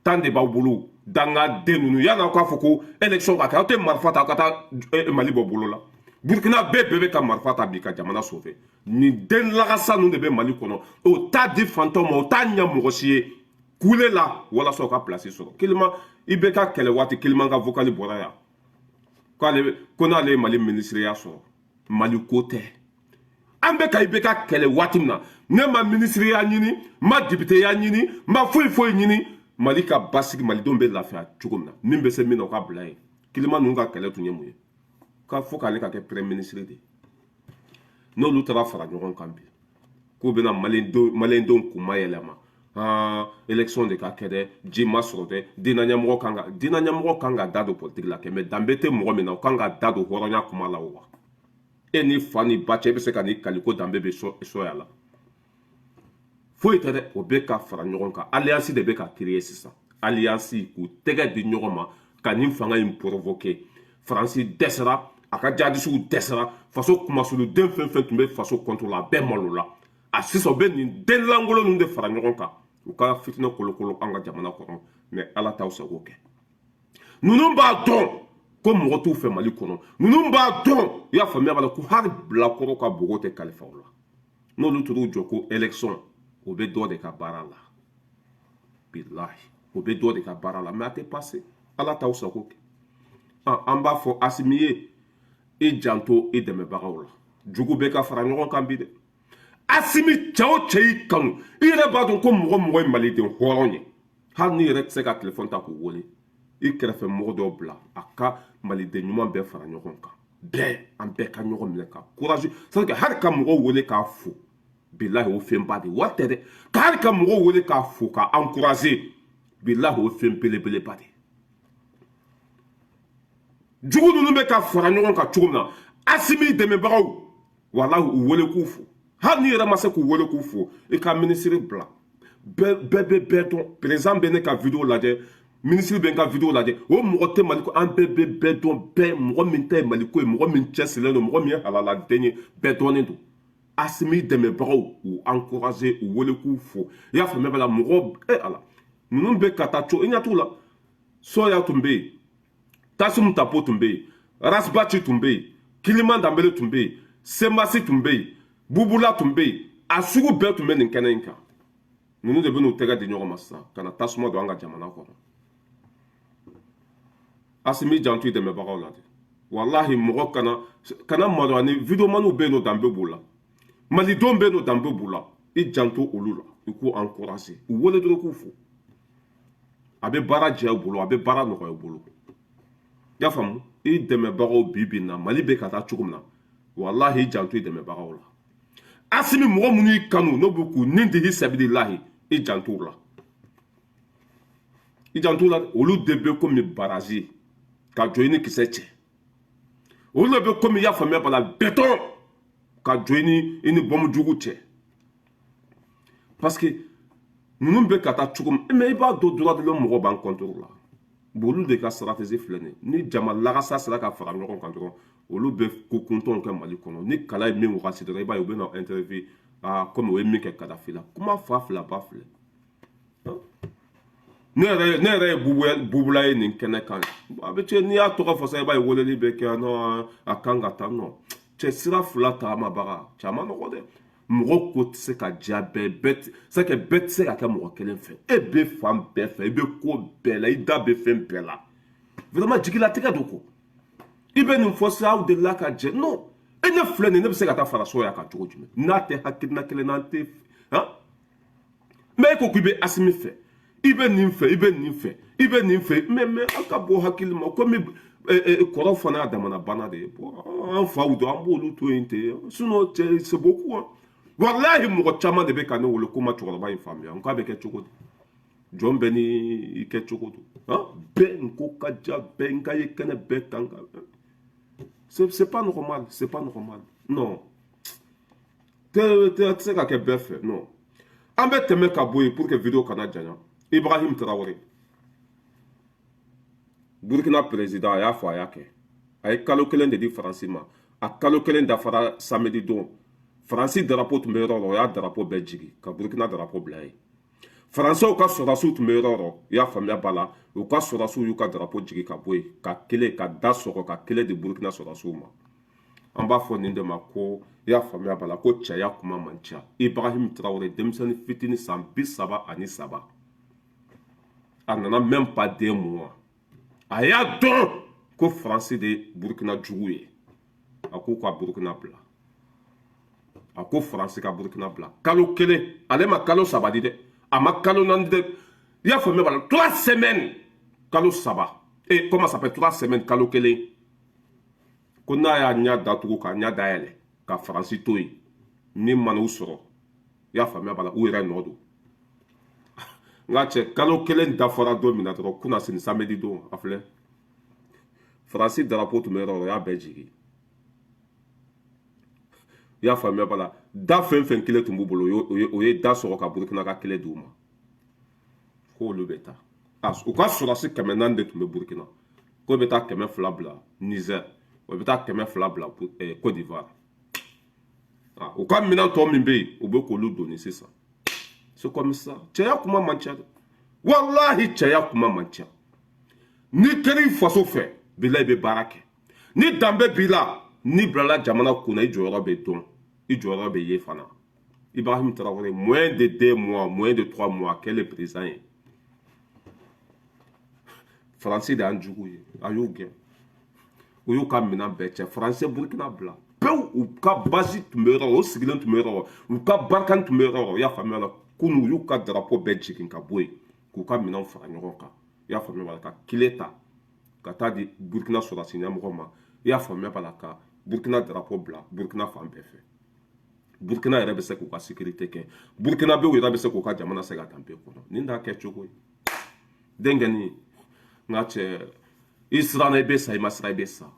tan de b'aw bolo dangaden ninnu yan'aw k'a fɔ ko élection ka kɛ aw tɛ marifa ta aw ka taa mali bɔ bolo la burukina bɛɛ bɛ ka marifa ta bi ka jamana sauver nin den lagasa ninnu de bɛ mali kɔnɔ o t'a di fantanw ma o t'a ɲɛ mɔgɔ si ye kule la walasa o ka place sɔrɔ kilima i bɛ ka kɛlɛ waati kilima ka vocal bɔra yan ko n'ale ye mali ministeriya sɔrɔ mali ko tɛ an bɛ ka i bɛ ka kɛlɛ waati min na ne ma ministeriya ɲini ma députéya ɲini ma foyi foyi ɲini mali ka basigi malidenw bɛ lafiya cogo min na min bɛ se min na o ka bila yen kilima ninnu ka kɛlɛ tun ye mun ye k'a fɔ k'ale ka kɛ premier ministre de n'olu taara fara ɲɔgɔn kan bi k'u bɛna maliyɛndenw kun mayɛlɛma élection de ka kɛ dɛ ji ma sɔrɔ dɛ diinɛ ɲɛmɔgɔ kan ka da don politique la kɛ mais danbe tɛ mɔgɔ min na o kan ka da don hɔrɔnya kuma la o wa e ni fa ni ba cɛ e bɛ se ka n'i kali ko danbe bɛ sɔya la foyi tɛ dɛ o bɛ ka fara ɲɔgɔn kan alliance de bɛ ka créer sisan alliance k'u tɛgɛ di ɲɔgɔn ma ka nin fanga in provoquer faransi dɛsɛra a ka jadisiw dɛsɛra faso kumasuluden fɛn fɛn tun bɛ faso contre la a bɛɛ malola a sisan u bɛ nin den lankolon ninnu de fara ɲɔgɔn kan u ka fitinɛ kolokolo an ka jamana kɔnɔ mais ala t'aw sago kɛ ninnu b'a dɔn ko mɔgɔ t'u fɛ mali kɔnɔ ninnu b'a dɔn i y'a faamuya b'a la ko hali bilakɔrɔ ka bogo tɛ kalifa o la n'olu tor'u jɔ ko élection o bɛ dɔ de ka baara la bilahi o bɛ dɔ de ka baara la mais a tɛ passé ala t'aw sago kɛ an b'a fɔ asimi ye i janto i dɛmɛbagaw la jugu bɛ ka fara ɲɔgɔn kan bi dɛ asimi cɛ o cɛ y'i kanu i yɛrɛ b'a dɔn ko mɔgɔ ye maliden hɔrɔn ye hali n'i yɛrɛ tɛ se ka téléphone ta k'u wele i kɛrɛfɛ mɔgɔ dɔw bila a ka maliden ɲuman bɛɛ fara ɲɔgɔn kan bɛɛ an bɛɛ ka ɲɔgɔn minɛ ka courage c'est à dire hali ka mɔgɔw wele k'a fo bilahi o fɛnba de wari tɛ dɛ ka hali ka mɔgɔw wele k'a fo ka encourager bilahi o fɛn belebeleba de jugu ninnu bɛ ka fara ɲɔgɔn kan cogo min na asimi dɛmɛbagaw walahi u wele k'u fo hali n'i yɛrɛ ma se k'u wele k'u fo i ka minisiri bila bɛɛ bɛ bɛɛ dɔn président bɛ ne ka vidéo lajɛ minisiri bɛ n ka vidéo lajɛ o mɔgɔ tɛ mali ko an bɛɛ bɛ bɛɛ dɔn bɛɛ mɔgɔ min tɛ mali ko ye mɔgɔ min cɛsirilen don mɔgɔ min ye halaladen ye bɛɛ dɔnnen don asimi dɛmɛbagaw u encourager u wele k'u fo i y'a faamuya b'a la mɔgɔ ala ninnu bɛ ka taa cogo i ɲɛ t'u la sɔya tun bɛ yen Tasimu Tapo tun bɛ yen Rasbachi tun bɛ yen Kiliman Danbele tun bɛ yen Sembasi tun bɛ yen Bubula tun bɛ yen a sugu bɛɛ tun bɛ nin kɛnɛ in kan ninnu de bɛ n'u tɛgɛ di ɲɔgɔn ma sisan ka na tasuma don an ka jamana kɔnɔ asimi janto i dɛmɛbagaw la dɛ walahi mɔgɔ kana maloya ni videomaniw bɛ yen nɔ danbe b'u la malidenw bɛ yen nɔ danbe b'u la i janto olu la i k'u encourager u wele dɔrɔn k'u fo a bɛ baara diya u bolo a bɛ baara nɔgɔya u bolo i y'a faamu i dɛmɛbagaw bi bi in na mali bɛ ka taa cogo min na walahi i janto i dɛmɛbagaw la asimi mɔgɔ minnu y'i kanu n'o bɛ k'u ni digi sabililahi i janto la i janto la olu de bɛ komi baraji ka jɔ i ni kisɛ cɛ olu de bɛ komi i y'a faamuya b'a la béton ka jɔ i ni bɔnmu jugu cɛ parce que ninnu bɛ ka taa cogo min mais i b'a dɔn droit de l'homme mɔgɔ b'an contre la olu de ka stratégie filɛ nin ni jama lagasa sera ka fara ɲɔgɔn kan dɔrɔn olu bɛ ko kuntɔnw kɛ mali kɔnɔ ni kala ye min wagati dɔrɔn i b'a ye u bɛ na interview komi o ye min kɛ kadafi la kuma fa filɛ a ba filɛ ne yɛrɛ ye bubula ye nin kɛnɛ kan a bɛ cɛ n'i y'a tɔgɔ fɔ sa i b'a ye weleli bɛ kɛ a kan ka taa nɔ cɛ sira fila tagamabaga cɛ a ma nɔgɔ dɛ mɔgɔ ko tɛ se ka diya bɛɛ c'est que bɛɛ tɛ se ka kɛ mɔgɔ kelen fɛ e bɛ fan bɛɛ fɛ i bɛ ko bɛɛ la i da bɛ fɛn bɛɛ la vraiment jigilatigɛ don ko i bɛ nin fɔ sisan aw delila ka jɛ non e ne filɛ nin ne bɛ se ka taa fara so y'a kan cogo jumɛn n'a tɛ hakilina kelen na an tɛ han mais e ko k'i bɛ Asimi fɛ i bɛ nin fɛ i bɛ nin fɛ i bɛ nin fɛ mais an ka bɔ hakili ma komi kɔrɔ fana y'a damana bana de ye an faw don an b'olu to yen ten sinon c'est beaucoup hein. Wallahi mɔgɔ caman de bɛ ka ne wele ko ma cɛkɔrɔba in faamuya n k'a bɛ kɛ cogo di jɔn bɛ ni i kɛ cogo don bɛɛ n ko ka diya bɛɛ n ka ye kɛnɛ bɛɛ kan ka c'est pas normal c'est pas normal non tɛ se ka kɛ bɛɛ fɛ non an bɛ tɛmɛ ka bɔ yen pour que vidéo kana janya Ibrahim Traoré Burkina président a y'a fɔ a y'a kɛ a ye kalo kelen de di Faransi ma a kalo kelen dafara samedi don Faransi drapeau tun bɛ yɔrɔ o y'a drapeau bɛɛ jigi ka Burkina drapeau bila yen Faransɛw ka sɔrɔdasiw tun bɛ yɔrɔ i y'a faamuya b'a la u ka sɔrɔdasiw y'u ka drapeau jigi ka bɔ yen ka kelen ka da sɔgɔ ka kelen di Burkina sɔrɔdasiw ma an b'a fɔ nin de ma ko i y'a faamuya b'a la ko cɛya kuma man ca Ibrahim Traoré denmisɛnnin fitinin san 33 a nana même pas 2 mois a y'a dɔn ko Faransi de ye Burkina jugu ye a k'u ka Burkina bila a ko Faransi ka Burkina bila kalo kelen ale ma kalo 3 di dɛ a ma kalo 4 di dɛ i y'a faamuya b'a la 3 semaines kalo 3 et comment ça s'appelle 3 semaines kalo kelen ko n'a y'a ɲɛ datugu k'a ɲɛ dayɛlɛ ka Faransi to yen ni man'u sɔrɔ i y'a faamuya b'a la u yɛrɛ nɔ don nka cɛ kalo kelen dafara don min na dɔrɔn kunna sini samedi don a filɛ Faransi drapeau tun bɛ yɔrɔ o y'a bɛɛ jigi i y'a faamuya b'a la da fɛn fɛn kelen tun b'u bolo o ye da sɔgɔ ka Burkina ka kelen d'u ma ko olu bɛ taa u ka sɔrɔdasi 400 de tun bɛ Burkina ko bɛ taa 200 bila Niger o bɛ taa 200 bila Côte d'Ivoire u ka minɛn tɔ min bɛ yen u bɛ k'olu doni sisan c'est comme ça cɛya kuma man ca dɛ wallahi cɛya kuma man ca ni kɛra i faso fɛ bilahi i bɛ baara kɛ ni danbe b'i la ni bilala jamana kunna i jɔyɔrɔ bɛ dɔn i jɔyɔrɔ bɛ ye fana Ibrahim Traoré moins de 2 mois moins de 3 mois quel est président ye Faransi de y'an jugu ye a y'u gɛn u y'u ka minɛn bɛɛ cɛ Faransi Burkina bila pewu u ka base tun bɛ yɔrɔ o sigilen tun bɛ yɔrɔ u ka barikani tun bɛ yɔrɔ i y'a faamuya la kunu u y'u ka drapeau bɛɛ jigin ka bɔ yen k'u ka minɛnw fara ɲɔgɔn kan i y'a faamuya b'a la ka kile ta ka taa di Burkina sɔrɔdasi ɲɛmɔgɔ ma i y'a faamuya b'a la ka Burkina drapeau bila Burkina fan bɛɛ fɛ Burkina yɛrɛ bɛ se k'u ka sécurité kɛ Burkina bɛɛ yɛrɛ bɛ se k'u ka jamana se ka danbe kɔnɔ nin t'a kɛ cogo ye denkɛni nka cɛ i siranna i bɛ sa i ma sira i bɛ sa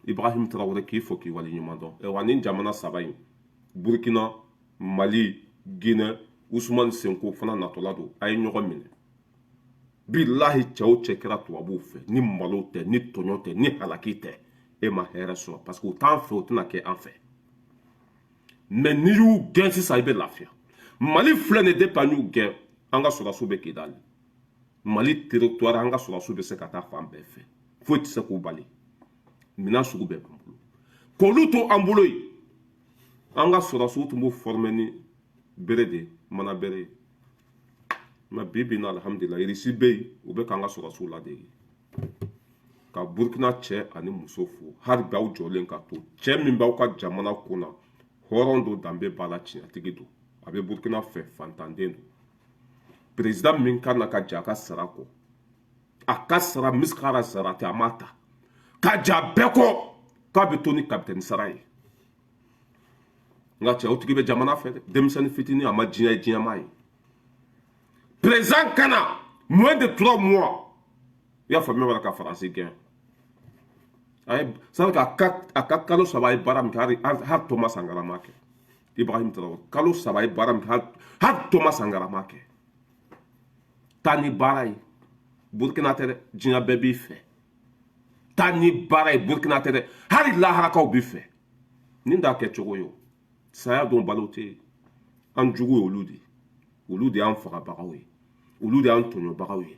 Ibrahim Traoré k'i fɔ k'i waleɲuman dɔn wa nin jamana 3 in Burkina Mali Guinée Ousmane Sonko fana natɔla don a ye ɲɔgɔn minɛ bilahi cɛ o cɛ kɛra tubabuw fɛ ni malo tɛ ni tɔɲɔ tɛ ni halaki tɛ e ma hɛrɛ sɔrɔ parce que u t'an fɛ u tɛna kɛ an fɛ mais n'i y'u gɛn sisan i bɛ lafiya Mali filɛ nin depuis an y'u gɛn an ka sɔrɔdasiw bɛ Kidali Mali territoire an ka sɔrɔdasiw bɛ se ka taa fan bɛɛ fɛ foyi tɛ se k'u bali minɛn sugu bɛɛ b'an bolo k'olu to an bolo yen an ka sɔrɔdasiw tun b'u former ni bere de mana bere ye mais bi bi in na alhamdulillah irisi bɛ yen u bɛ k'an ka sɔrɔdasiw ladege ka Burkina cɛ ani muso fo hali bi aw jɔlen ka to cɛ min b'aw ka jamana kunna hɔrɔn don danbe b'a la tiɲɛtigi don a bɛ Burkina fɛ fantanden don président min kan na ka jɛ a ka sara kɔ a ka sara misikara sara tɛ a m'a ta ka jɛ a bɛɛ kɔ k'a bɛ to ni kapitɛni sara ye nka cɛ o tigi bɛ jamana fɛ dɛ denmisɛnnin fitinin a ma diɲɛ ye diɲɛmaa ye président kana moins de 3 mois i y'a faamuya b'a la ka Faransi gɛn a ye c'est à dire a ka kalo 3 ye baara min kɛ hali Thomas Sankara m'a kɛ Ibrahim Traoré kalo 3 ye baara min kɛ hali Thomas Sankara m'a kɛ taa ni baara ye Burkina tɛ dɛ diɲɛ bɛɛ b'i fɛ taa ni baara ye Burkina tɛ dɛ hali laharakaw b'i fɛ nin t'a kɛ cogo ye o saya don balo tɛ yen an jugu ye olu de y'an fagabagaw ye olu de y'an tɔɲɔbagaw ye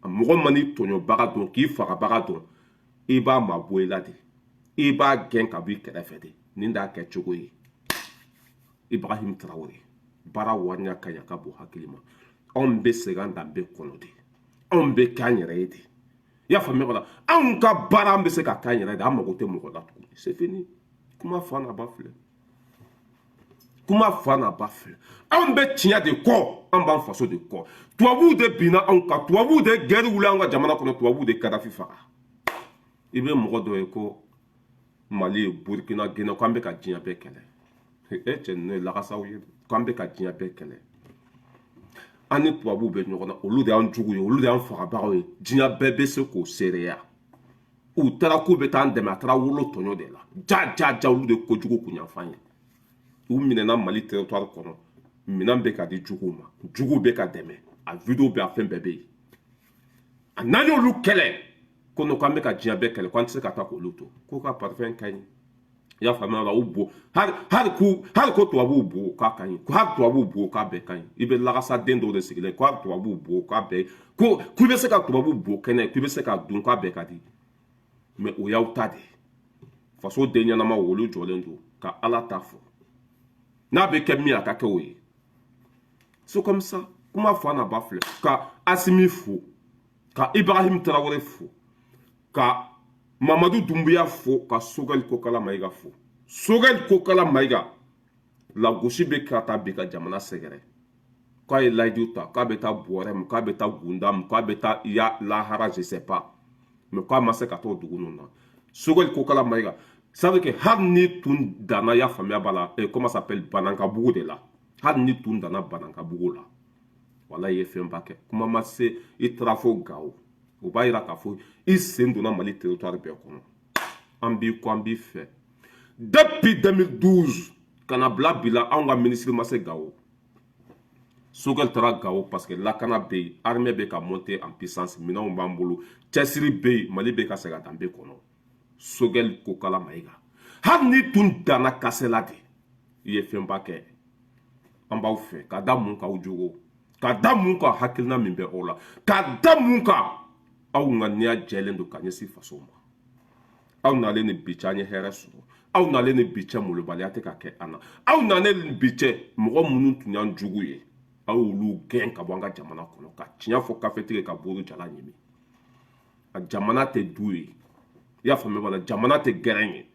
mɔgɔ ma n'i tɔɲɔbaga dɔn k'i fagabaga dɔn i b'a mabɔ i la de i b'a gɛn ka bɔ i kɛrɛfɛ de nin t'a kɛ cogo ye Ibrahim Traoré bara wanya kanya ka bo hakilima on be segan dambe kono de on be kanyere de ya fami wala an ka bara be se ka kanyere de amago te mo la c'est fini kuma fana bafle an be tiɲɛ de kɔ an b'an faso de kɔ tubabuw de binna anw kan tubabuw de gɛri wuli an ka jamana kɔnɔ tubabuw de kadafi faga i bɛ mɔgɔ dɔ ye ko mali burkina guinée k'an bɛ ka diɲɛ bɛɛ kɛlɛ e cɛ ninnu ye lagasaw ye k'an bɛ ka diɲɛ bɛɛ kɛlɛ an ni tubabuw bɛ ɲɔgɔn na olu de y'an jugu ye olu de y'an fagabagaw ye diɲɛ bɛɛ bɛ se k'o seereya u taara k'u bɛ taa an dɛmɛ a taara wolo tɔɲɔ de la ja olu de kojugu kun y'an ye u minɛna mali territoire kɔnɔ minɛn bɛ ka di juguw ma juguw bɛ ka dɛmɛ a video bɛ a fɛn bɛɛ bɛ yen a n'an y'olu kɛlɛ ko non k'an bɛ ka diɲɛ bɛɛ kɛlɛ k'an tɛ se ka taa k'olu to k'u ka parfɛn ka ɲi i y'a faamuya la u bo hali ko tubabuw bo k'a ka ɲi hali tubabuw bo k'a bɛɛ ka ɲi i bɛ lagasaden dɔw de sigilen ko hali tubabuw bo k'a bɛɛ ko i bɛ se ka tubabuw bo kɛnɛ k'i bɛ se ka dun k'a bɛɛ ka di mais o y'aw ta de faso den ɲɛnama olu jɔlen don ka ala ta fɔ n'a bɛ kɛ min a ka kɛ o ye c'est comme ça kuma fɔ n'a ba filɛ ka asimi fo ka ibrahim tarawele fo ka mamadu dumbuya fo ka sogɛli kokala mayiga fo sogɛli kokala mayiga lagosi bɛ ka taa bi ka jamana sɛgɛrɛ k'a ye layidu ta k'a bɛ taa bɔrɛ k'a bɛ taa gunda k'a bɛ taa lahara je sais pas mais k'a ma se ka t'o dugu ninnu na sogɛli kokala mayiga ça veut dire que hali ni tun danna ya faamuya b'a la comment ça s'appelle banankabugu de la hali ni tun danna banankabugu la wala i ye fɛnba kɛ kuma ma se i taara fo gawo o b'a yira k'a fɔ i sen donna mali territoire bɛɛ kɔnɔ an b'i kɔ an b'i fɛ depuis 2012 ka na bila bi la anw ka ministre ma se gawo sogɛli taara gawo parce que lakana bɛ yen armée bɛ ka monter en puissance minɛnw b'an bolo cɛsiri bɛ yen mali bɛ ka se ka danbe kɔnɔ sogɛli kokala mayiga hali ni tun danna kasɛla de i ye fɛnba kɛ an b'aw fɛ ka da mun k'aw jogo ka da mun kan hakilina min bɛ aw la ka da mun kan aw ŋaniya jɛlen don ka ɲɛsin faso ma aw nalen ni bi cɛ an ye hɛrɛ sɔrɔ aw nalen ni bi cɛ molobaliya tɛ ka kɛ an na aw nalen ni bi cɛ mɔgɔ minnu tun y'an jugu ye aw y'olu gɛn ka bɔ an ka jamana kɔnɔ ka tiɲɛ fɔ kafetigi ka bolo jala ɲimi a jamana tɛ du ye i y'a faamuya b'a la jamana tɛ gɛrɛn ye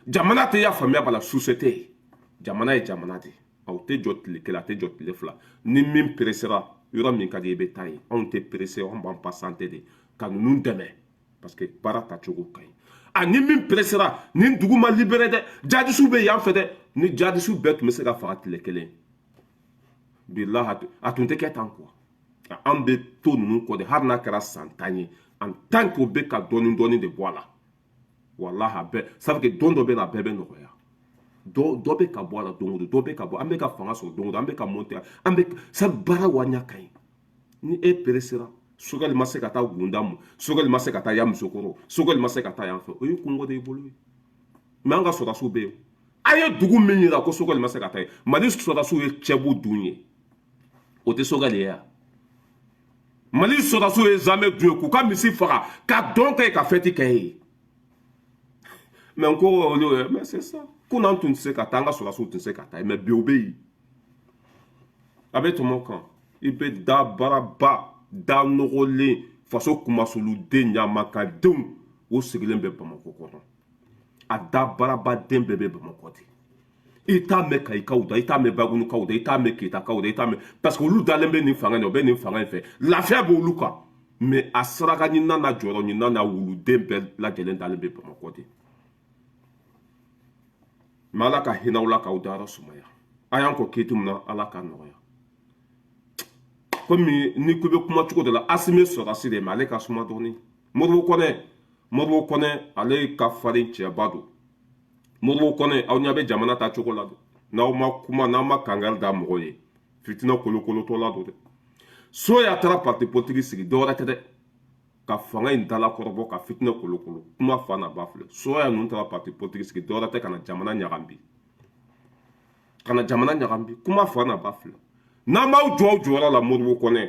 jamana tɛ i y'a faamuya b'a la société ye jamana ye jamana de aw tɛ jɔ tile kelen a tɛ jɔ tile fila ni min peresera yɔrɔ min ka di i bɛ taa yen anw tɛ perese anw b'an pasante de ka ninnu dɛmɛ parce que baara tacogo ka ɲi a ni min peresera nin dugu ma libéré dɛ jadisiw bɛ yan fɛ dɛ ni jadisiw bɛɛ tun bɛ se ka faga tile kelen bilahi a tun tɛ kɛ tan quoi an bɛ to ninnu kɔ de hali n'a kɛra san 10 ye en tant que o bɛ ka dɔɔni dɔɔni de bɔ a la walahi a bɛɛ ça veut dire que don dɔ bɛ na a bɛɛ bɛ nɔgɔya dɔ bɛ ka bɔ a la don o don dɔ bɛ ka bɔ an bɛ ka fanga sɔrɔ don o don an bɛ ka monter an bɛ sa baara wanya ka ɲi ni e peresera sogɛli ma se ka taa gunda mu sogɛli ma se ka taa ya musokɔrɔ sogɛli ma se ka taa yan fɛ o ye kungo de y'i bolo ye mais an ka sɔrɔdasiw bɛ yen a ye dugu min yira ko sogɛli ma se ka taa yen mali sɔrɔdasiw ye cɛbu dun ye o tɛ sogɛli ye yan mali sɔrɔdasiw ye zamɛ dun ye k'u ka misi faga ka dɔn kɛ ka fɛti kɛ ye mais n ko olu ye mais c'est ça ko n'an tun tɛ se ka taa an ka sɔrɔdasiw tun tɛ se ka taa mais bi o bɛ yen a bɛ tɔmɔ kan i bɛ da baaraba da nɔgɔlen faso kumasoluden ɲamakadenw o sigilen bɛ bamakɔ kɔnɔ a da baarabaden bɛɛ bɛ bamakɔ de i t'a mɛn kayikaw da i t'a mɛn bagunikaw da i t'a mɛn ketakaw da i t'a mɛn parce que olu dalen bɛ nin fanga in na o bɛ nin fanga in fɛ lafiya b'olu kan mais a saraka ɲinan n'a jɔyɔrɔ ɲinan n'a wuluden bɛɛ lajɛlen dalen bɛ bamakɔ de mais ala ka hinɛ aw la k'aw dayɔrɔ sumaya a y'an kɔ keyita min na ala k'a nɔgɔya komi ni ko bɛ kuma cogo de la asime sɔrɔdasi de mais ale ka suma dɔɔni modibo kɔnɛ ale ka farin cɛba don modibo kɔnɛ aw ɲɛ bɛ jamana ta cogo la dɛ n'aw ma kuma n'aw ma kangari da mɔgɔ ye fitina kolokolotɔ la don dɛ so y'a taara parti politique sigi dɔwɛrɛ tɛ dɛ ka fanga in dala kɔrɔbɔ ka fitina kolokolo kuma fa n'a ba filɛ so y'a ninnu taara parti politique sigi dɔwɛrɛ tɛ ka na jamana ɲagambi kuma fa n'a ba filɛ n'an b'aw jɔ aw jɔyɔrɔ la modibo kɔnɛ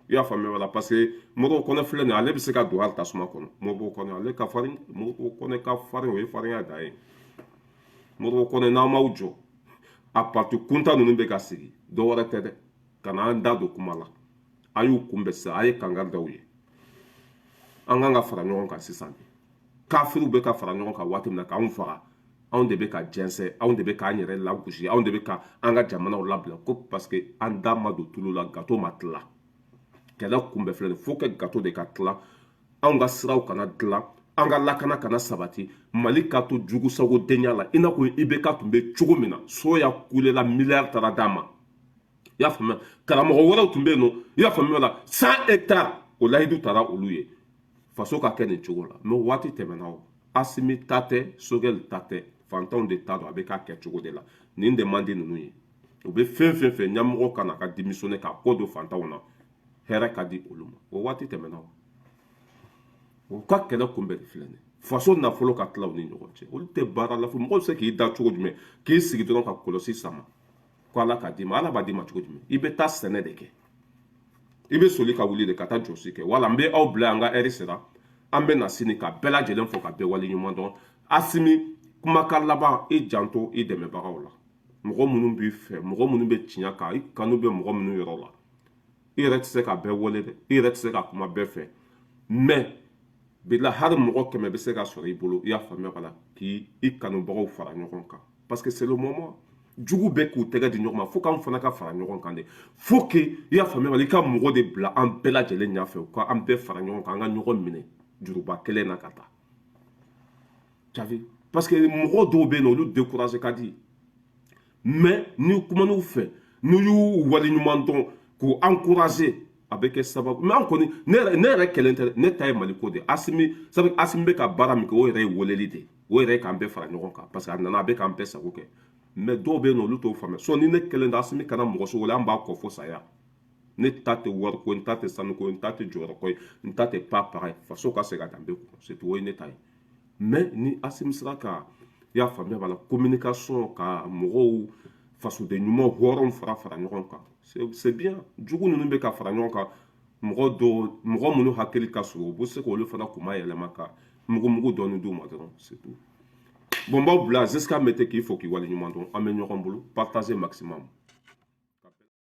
i y'a faamuya wala parce que modibo kɔnɛ filɛ nin ye ale bɛ se ka don hali tasuma kɔnɔ modibo kɔnɛ ale ka farin modibo kɔnɛ ka farin o ye farinya dan ye modibo kɔnɛ n'an m'aw jɔ a parti kunta ninnu bɛ ka sigi dɔ wɛrɛ tɛ dɛ ka na an da don kuma la a y'u kunbɛn sisan a ye kangari d'aw ye an kan ka fara ɲɔgɔn kan sisan kafiriw bɛ ka fara ɲɔgɔn kan waati min na k'anw faga anw de bɛ ka jɛnsɛn anw de bɛ k'an yɛrɛ lagosi anw de bɛ ka an ka jamanaw labila ko parce que an da ma don tulu la gato ma tila kɛlɛ kunbɛ filɛ nin fo kɛ gato de ka tila anw ka siraw kana dilan an ka lakana kana sabati mali ka to jugusagodenya la i n'a fɔ IBK tun bɛ cogo min na so ya kulela miliyari taara d'a ma i y'a faamuya karamɔgɔ wɛrɛw tun bɛ yen nɔ i y'a faamuya la 100 hectares o layidu taara olu ye faso ka kɛ nin cogo la mɛ waati tɛmɛna o Asimi ta tɛ Sogɛli ta tɛ fantanw de ta don a bɛ k'a kɛ cogo de la nin de man di ninnu ye u bɛ fɛn fɛn fɛ ɲɛmɔgɔ ka na ka démissionner k'a kɔ don fantanw na hɛrɛ ka di olu ma o waati tɛmɛna o ka kɛlɛ kunbɛ de filɛ nin faso nafolo ka tila u ni ɲɔgɔn cɛ olu tɛ baara la fo mɔgɔ bɛ se k'i da cogo jumɛn k'i sigi dɔrɔn ka kɔlɔsi sama ko ala k'a d'i ma ala b'a d'i ma cogo jumɛn i bɛ taa sɛnɛ de kɛ i bɛ soli ka wuli de ka taa jɔsi kɛ wala n bɛ aw bila an ka ɛri sera an bɛ na sini ka bɛɛ lajɛlen fɔ ka bɛɛ waleɲuman dɔn Asimi kumakan laban i janto i dɛmɛbagaw la mɔgɔ minnu b'i fɛ mɔgɔ minnu bɛ tiɲɛ kan i kanu bɛ mɔgɔ minnu yɔrɔ la i yɛrɛ tɛ se ka bɛɛ wale dɛ i yɛrɛ tɛ se ka kuma bɛɛ fɛ mɛ bila hali mɔgɔ 100 bɛ se ka sɔrɔ i bolo i y'a faamuya la k'i kanubagaw fara ɲɔgɔn kan parce que c'est le moment jugu bɛ k'u tɛgɛ di ɲɔgɔn ma fo k'an fana ka fara ɲɔgɔn kan de fo que i y'a faamuya i ka mɔgɔ de bila an bɛɛ lajɛlen ɲɛfɛ u ka an bɛɛ fara ɲɔgɔn kan an ka ɲɔgɔn minɛ juruba kelen na ka taa parce que mɔgɔ dɔw bɛ yen nɔ olu découragé ka di mais ni kuman'u fɛ n'u y'u waleɲuman dɔn k'u encourager a bɛ kɛ sababu mais an kɔni ne yɛrɛ kelen tɛ ne ta ye maliko de Asimi bɛ ka baara min kɛ o yɛrɛ ye weleli de o yɛrɛ ye k'an bɛɛ fara ɲɔgɔn kan parce que a nana a bɛ k'an bɛɛ sago kɛ mais dɔw bɛ yen nɔ olu t'o faamuya so ni ne kelen don Asimi kana mɔgɔ si wele an b'a kɔ fo saya ne ta tɛ wariko n ta tɛ sanuko n ta tɛ jɔyɔrɔko ye n ta tɛ papaga ye faso ka segin a danbe kɔnɔ c'est tout o ye ne ta ye mais ni Asimi sera ka i y'a faamuya b'a la communication ka mɔgɔw fasoden ɲumanw hɔrɔnw fara ɲɔgɔn kan c'est bien jugu ninnu bɛ ka fara ɲɔgɔn kan mɔgɔ minnu hakili ka surun u bɛ se k'olu fana kuma yɛlɛma ka mugu dɔɔni d'u ma dɔrɔn c'est tout bon n b'aw bila Ziska Mete k'i fo k'i waleɲuman dɔn an bɛ ɲɔgɔn bolo partager maximum